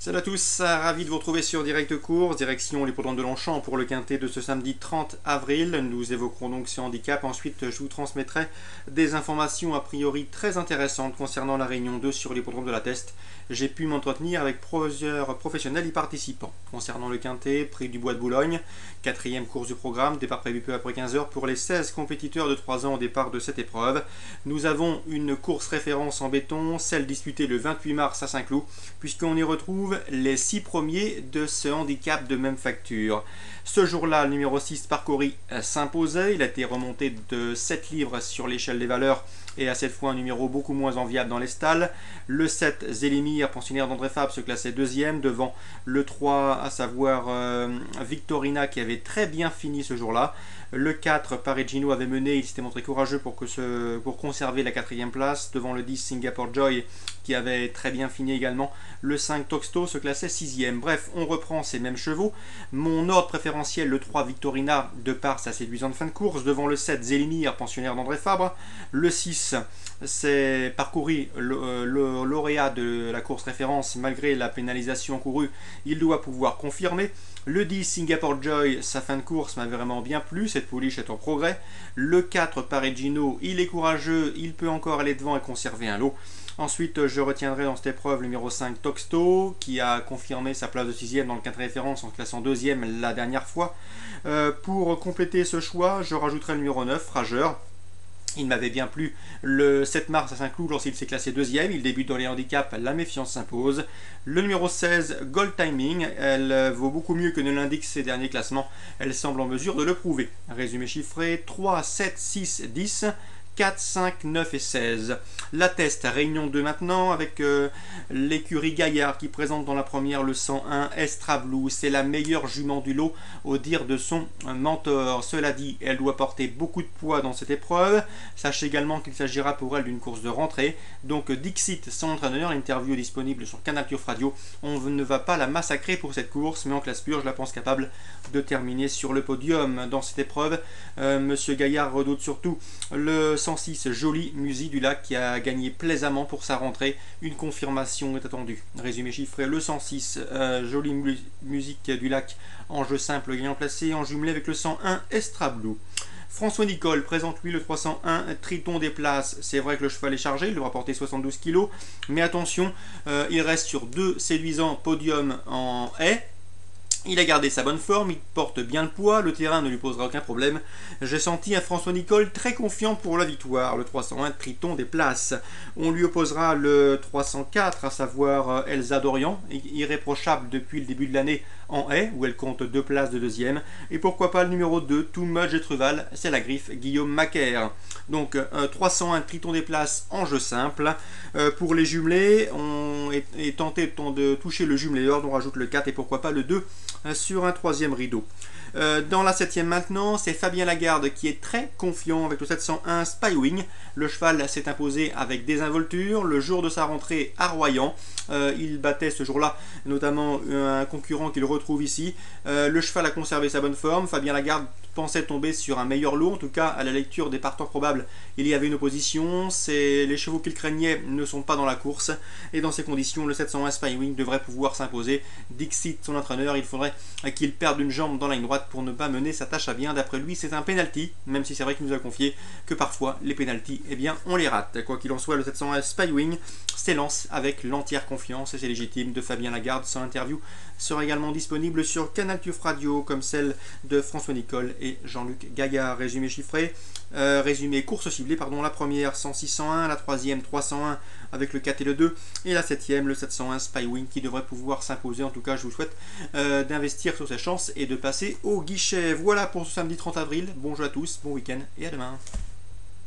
Salut à tous, ravi de vous retrouver sur Direct Course, direction l'hippodrome de Longchamp pour le quintet de ce samedi 30 avril. Nous évoquerons donc ce handicap, ensuite je vous transmettrai des informations a priori très intéressantes concernant la Réunion 2 sur l'hippodrome de la Teste. J'ai pu m'entretenir avec plusieurs professionnels y participant. Concernant le quintet, prix du Bois de Boulogne, quatrième course du programme, départ prévu peu après 15h pour les 16 compétiteurs de 3 ans au départ de cette épreuve. Nous avons une course référence en béton, celle disputée le 28 mars à Saint-Cloud, puisqu'on y retrouve les 6 premiers de ce handicap de même facture. Ce jour-là, le numéro 6 Parcouri s'imposait, il a été remonté de 7 livres sur l'échelle des valeurs et à cette fois un numéro beaucoup moins enviable dans les stalles. Le 7 Zélimir, pensionnaire d'André Fabre, se classait deuxième devant le 3, à savoir Victorina, qui avait très bien fini ce jour-là. Le 4 Parigino avait mené, il s'était montré courageux pour conserver la 4e place devant le 10 Singapore Joy, qui avait très bien fini également. Le 5 Toxto se classait 6e. Bref, on reprend ces mêmes chevaux. Mon ordre préférentiel, le 3 Victorina, de par sa séduisante fin de course, devant le 7 Zélimir, pensionnaire d'André Fabre. Le 6, c'est Parcouri, le lauréat de la course référence, malgré la pénalisation courue, il doit pouvoir confirmer. Le 10 Singapore Joy, sa fin de course m'a vraiment bien plu, cette pouliche est en progrès. Le 4 Parigino, il est courageux, il peut encore aller devant et conserver un lot. Ensuite, je retiendrai dans cette épreuve le numéro 5 Toxto, qui a confirmé sa place de 6e dans le 4 référence en classant 2e la dernière fois. Pour compléter ce choix, je rajouterai le numéro 9 Rageur. Il m'avait bien plu le 7 mars à Saint-Cloud lorsqu'il s'est classé 2e. Il débute dans les handicaps, la méfiance s'impose. Le numéro 16, Gold Timing, elle vaut beaucoup mieux que ne l'indiquent ses derniers classements. Elle semble en mesure de le prouver. Résumé chiffré, 3, 7, 6, 10... 4, 5, 9 et 16. La Teste, Réunion 2 maintenant, avec l'écurie Gaillard qui présente dans la première le 101 Estrablou. C'est la meilleure jument du lot au dire de son mentor. Cela dit, elle doit porter beaucoup de poids dans cette épreuve. Sachez également qu'il s'agira pour elle d'une course de rentrée. Donc Dixit, son entraîneur, l'interview est disponible sur Canal Turf Radio. On ne va pas la massacrer pour cette course, mais en classe pure, je la pense capable de terminer sur le podium dans cette épreuve. Monsieur Gaillard redoute surtout le 106 Jolie Musique du Lac qui a gagné plaisamment pour sa rentrée. Une confirmation est attendue. Résumé chiffré, le 106 Jolie Musique du Lac en jeu simple gagnant placé en jumelé avec le 101 Estrablou. François Nicole présente lui le 301 Triton des Places. C'est vrai que le cheval est chargé, il devra porter 72 kg, mais attention, il reste sur 2 séduisants podiums en haie. Il a gardé sa bonne forme, il porte bien le poids, le terrain ne lui posera aucun problème. J'ai senti un François Nicole très confiant pour la victoire, le 301 Triton des Places. On lui opposera le 304, à savoir Elsa Dorian, irréprochable depuis le début de l'année en haie, où elle compte 2 places de deuxième. Et pourquoi pas le numéro 2, Too Much Etreval, c'est la griffe Guillaume Macaire. Donc 301 Triton des Places en jeu simple. Pour les jumelés, on est tenté de toucher le jumelé ordre, on rajoute le 4 et pourquoi pas le 2 sur un 3e rideau. Dans la 7e maintenant, c'est Fabien Lagarde qui est très confiant avec le 701 Spywing. Le cheval s'est imposé avec désinvolture le jour de sa rentrée à Royan. Il battait ce jour-là notamment un concurrent qu'il retrouve ici. Le cheval a conservé sa bonne forme. Fabien Lagarde pensait tomber sur un meilleur lot, en tout cas à la lecture des partants probables il y avait une opposition, les chevaux qu'il craignait ne sont pas dans la course et dans ces conditions le 701 Spywing devrait pouvoir s'imposer. Dixit, son entraîneur, il faudrait qu'il perde une jambe dans la ligne droite pour ne pas mener sa tâche à bien. D'après lui c'est un penalty, même si c'est vrai qu'il nous a confié que parfois les penalties, eh bien on les rate. Quoi qu'il en soit, le 701 Spywing s'élance avec l'entière confiance et c'est légitime de Fabien Lagarde. Son interview sera également disponible sur Canal Turf Radio comme celle de François Nicole et Jean-Luc Gaillard. Résumé chiffré, résumé course ciblée, pardon, la première 106-101, la 3e 301 avec le 4 et le 2 et la 7e le 701 Spywing qui devrait pouvoir s'imposer. En tout cas je vous souhaite d'investir sur ses chances et de passer au guichet. Voilà pour ce samedi 30 avril, bon jeu à tous, bon week-end et à demain.